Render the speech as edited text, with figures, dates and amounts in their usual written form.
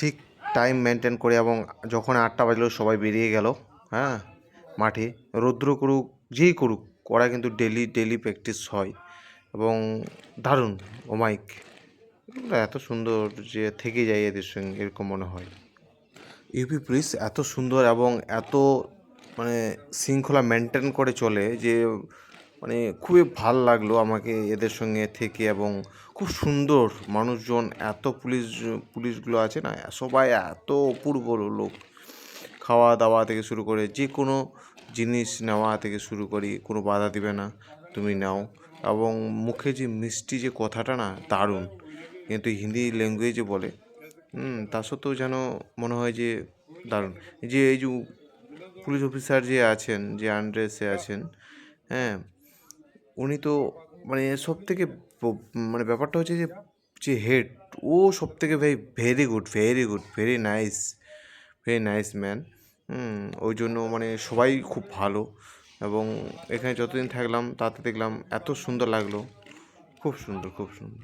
ঠিক time maintain করে, এবং যখন 8টা বাজলো সবাই বেরিয়ে গেল, হ্যাঁ, মাঠে রৌদ্র করুক যেই করুক, ওরা কিন্তু ডেলি প্র্যাকটিস হয় এবং দারুণ। ওমাইক এত সুন্দর যে থেকে যায় এদের সঙ্গে, এরকম মনে হয়। ইউপি পুলিশ এত সুন্দর এবং এত মানে শৃঙ্খলা মেনটেন করে চলে যে মানে খুবই ভাল লাগলো আমাকে এদের সঙ্গে থেকে। এবং খুব সুন্দর মানুষজন, এত পুলিশগুলো আছে না, সবাই এত অপূর্ব লোক। খাওয়া দাওয়া থেকে শুরু করে যে কোনো জিনিস নেওয়া থেকে শুরু করি, কোনো বাধা দিবে না, তুমি নাও। এবং মুখে যে মিষ্টি যে কথাটা না, দারুণ। কিন্তু হিন্দি ল্যাঙ্গুয়েজে বলে, তা সত্ত্বেও যেন মনে হয় যে দারুণ। এই যে পুলিশ অফিসার যে আছেন, যে আন্ডারে আছেন, হ্যাঁ, উনি তো মানে সব থেকে মানে ব্যাপারটা হচ্ছে যে যে হেড, ও সব থেকে very good, very nice man. ওই জন্য মানে সবাই খুব ভালো। এবং এখানে যতদিন থাকলাম তাতে দেখলাম এত সুন্দর লাগলো, খুব সুন্দর, খুব সুন্দর।